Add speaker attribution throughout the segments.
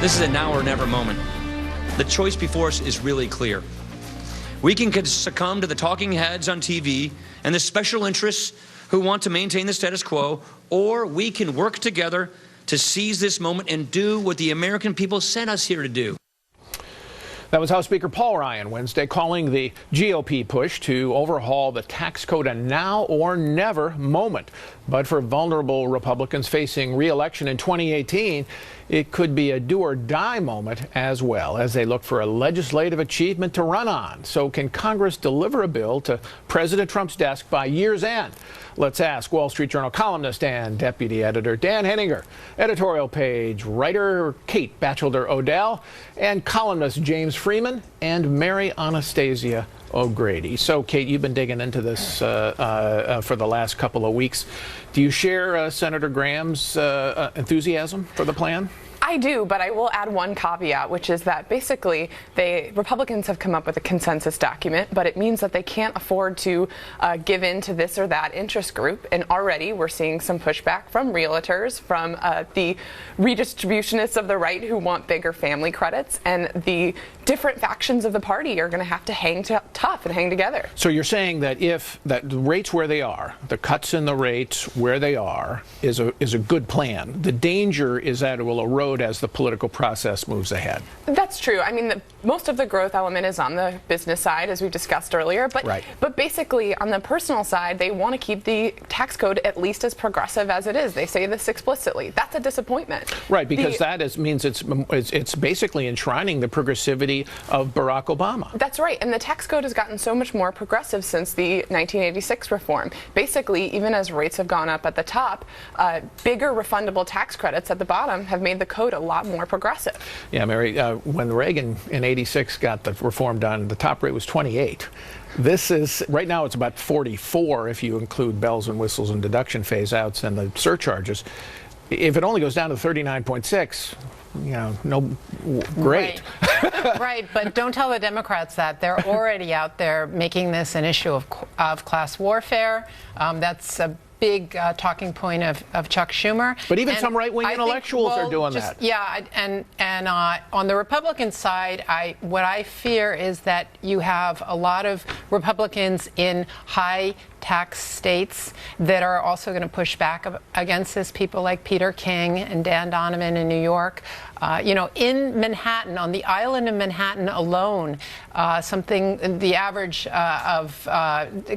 Speaker 1: This is a now or never moment. The choice before us is really clear. We can succumb to the talking heads on TV and the special interests who want to maintain the status quo, or we can work together to seize this moment and do what the American people sent us here to do.
Speaker 2: That was House Speaker Paul Ryan Wednesday calling the GOP push to overhaul the tax code a now or never moment. But for vulnerable Republicans facing re-election in 2018, it could be a do-or-die moment as well as they look for a legislative achievement to run on. So can Congress deliver a bill to President Trump's desk by year's end? Let's ask Wall Street Journal columnist and deputy editor Dan Henninger, editorial page writer Kate Batchelder Odell, and columnist James Freeman and Mary Anastasia O'Grady. So, Kate, you've been digging into this for the last couple of weeks. Do you share Senator Graham's enthusiasm for the plan?
Speaker 3: I do, but I will add one caveat, which is that basically Republicans have come up with a consensus document, but it means that they can't afford to give in to this or that interest group. And already we're seeing some pushback from realtors, from the redistributionists of the right who want bigger family credits, and the different factions of the party are going to have to hang tough and hang together.
Speaker 2: So you're saying that if the rates where they are, the cuts in the rates where they are, is a good plan. The danger is that it will erode as the political process moves ahead.
Speaker 3: That's true. I mean, most of the growth element is on the business side, as we discussed earlier. But
Speaker 2: right.
Speaker 3: But basically, on the personal side, they want to keep the tax code at least as progressive as it is. They say this explicitly. That's a disappointment.
Speaker 2: Right, because means it's basically enshrining the progressivity of Barack Obama.
Speaker 3: That's right, and the tax code has gotten so much more progressive since the 1986 reform. Basically, even as rates have gone up at the top, bigger refundable tax credits at the bottom have made the code a lot more progressive.
Speaker 2: Yeah, Mary, when Reagan in 86 got the reform done, the top rate was 28. This is, right now it's about 44 if you include bells and whistles and deduction phase-outs and the surcharges. If it only goes down to 39.6, great.
Speaker 4: Right. Right, but don't tell the Democrats that. They're already out there making this an issue of class warfare. That's a big talking point of Chuck Schumer.
Speaker 2: But even some right-wing intellectuals are doing that.
Speaker 4: Yeah, and on the Republican side, what I fear is that you have a lot of Republicans in high tax states that are also going to push back against this. People like Peter King and Dan Donovan in New York. In Manhattan, on the island of Manhattan alone, the average of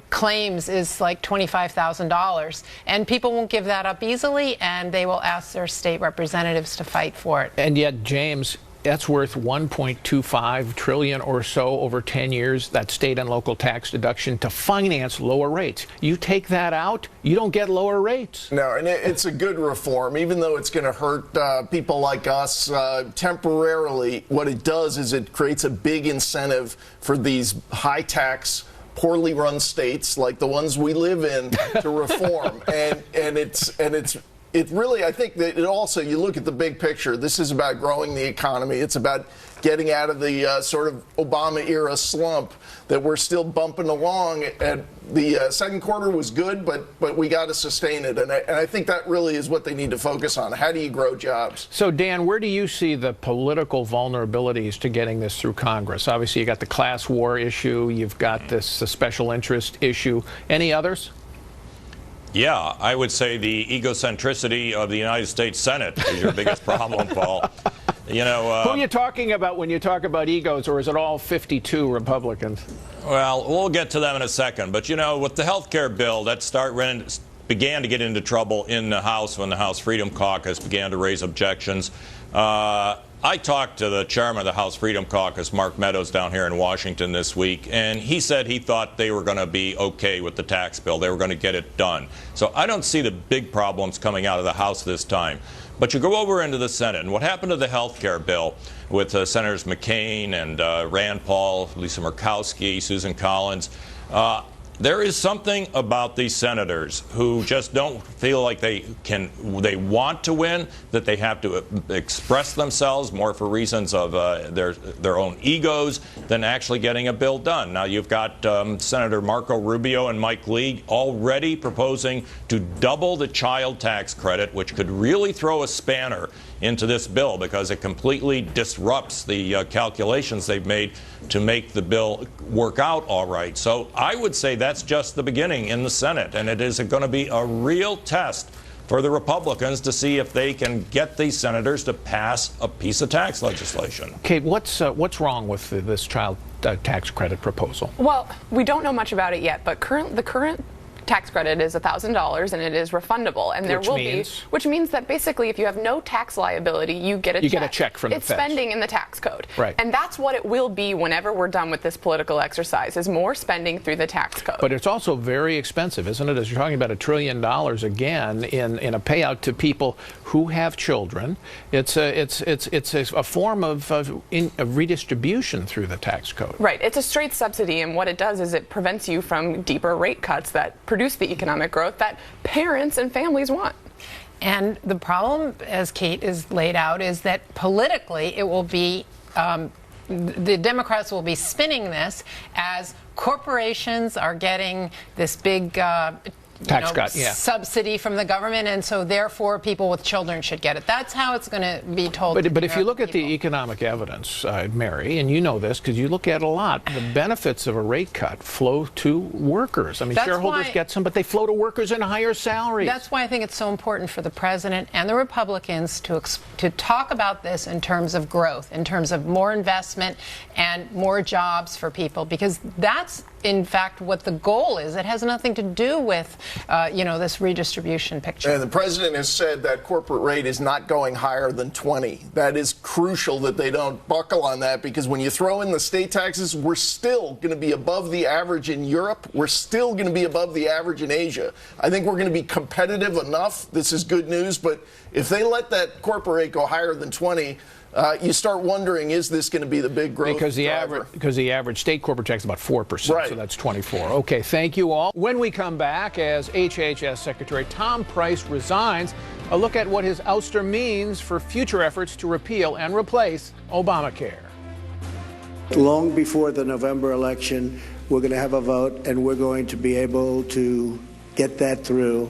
Speaker 4: claims is like $25,000. And people won't give that up easily, and they will ask their state representatives to fight for it.
Speaker 2: And yet, James, that's worth $1.25 trillion or so over 10 years, that state and local tax deduction to finance lower rates. You take that out, you don't get lower rates.
Speaker 5: No, and it's a good reform, even though it's going to hurt people like us temporarily. What it does is it creates a big incentive for these high tax, poorly run states like the ones we live in to reform. It really, I think that it also, you look at the big picture, this is about growing the economy. It's about getting out of the sort of Obama-era slump that we're still bumping along. And the second quarter was good, but we got to sustain it. And I think that really is what they need to focus on. How do you grow jobs?
Speaker 2: So, Dan, where do you see the political vulnerabilities to getting this through Congress? Obviously, you got the class war issue. You've got this special interest issue. Any others?
Speaker 6: Yeah, I would say the egocentricity of the United States Senate is your biggest problem, Paul. Who
Speaker 2: are you talking about when you talk about egos, or is it all 52 Republicans?
Speaker 6: Well, we'll get to them in a second. But, with the health care bill, that began to get into trouble in the House when the House Freedom Caucus began to raise objections. I talked to the chairman of the House Freedom Caucus, Mark Meadows, down here in Washington this week, and he said he thought they were going to be okay with the tax bill. They were going to get it done. So I don't see the big problems coming out of the House this time. But you go over into the Senate, and what happened to the health care bill with Senators McCain and Rand Paul, Lisa Murkowski, Susan Collins, There is something about these senators who just don't feel like they want to win, that they have to express themselves more for reasons of their own egos than actually getting a bill done. Now, you've got Senator Marco Rubio and Mike Lee already proposing to double the child tax credit, which could really throw a spanner into this bill because it completely disrupts the calculations they've made to make the bill work out all right. So I would say that's just the beginning in the Senate, and it is going to be a real test for the Republicans to see if they can get these senators to pass a piece of tax legislation.
Speaker 2: Kate, what's wrong with this child tax credit proposal?
Speaker 3: Well, we don't know much about it yet, but the current tax credit is $1,000 and it is refundable, and there will be, which means that basically if you have no tax liability, you get a check.
Speaker 2: Get a check from the
Speaker 3: It's
Speaker 2: feds.
Speaker 3: spending in the tax code,
Speaker 2: right?
Speaker 3: And that's what it will be whenever we're done with this political exercise: is more spending through the tax code.
Speaker 2: But it's also very expensive, isn't it? As you're talking about $1 trillion again in a payout to people who have children. It's a form of redistribution through the tax code.
Speaker 3: Right. It's a straight subsidy, and what it does is it prevents you from deeper rate cuts that produce the economic growth that parents and families want.
Speaker 4: And the problem, as Kate is laid out, is that politically it will be the Democrats will be spinning this as corporations are getting this big
Speaker 2: tax cut,
Speaker 4: subsidy from the government, and so therefore people with children should get it. That's how it's going to be told.
Speaker 2: But if you look at the economic evidence, Mary, and you know this because you look at it a lot, the benefits of a rate cut flow to workers. I mean, shareholders get some, but they flow to workers in higher salaries.
Speaker 4: That's why I think it's so important for the president and the Republicans to talk about this in terms of growth, in terms of more investment and more jobs for people, because that's in fact what the goal is. It has nothing to do with this redistribution picture.
Speaker 5: And the president has said that corporate rate is not going higher than 20. That is crucial that they don't buckle on that, because when you throw in the state taxes, we're still going to be above the average in Europe. We're still going to be above the average in Asia. I think we're going to be competitive enough. This is good news, but if they let that corporate rate go higher than 20, you start wondering, is this going to be the big growth driver?
Speaker 2: Because the average state corporate tax is about 4%,
Speaker 5: right.
Speaker 2: So that's 24. Okay, thank you all. When we come back, as HHS Secretary Tom Price resigns, a look at what his ouster means for future efforts to repeal and replace Obamacare.
Speaker 7: Long before the November election, we're going to have a vote, and we're going to be able to get that through.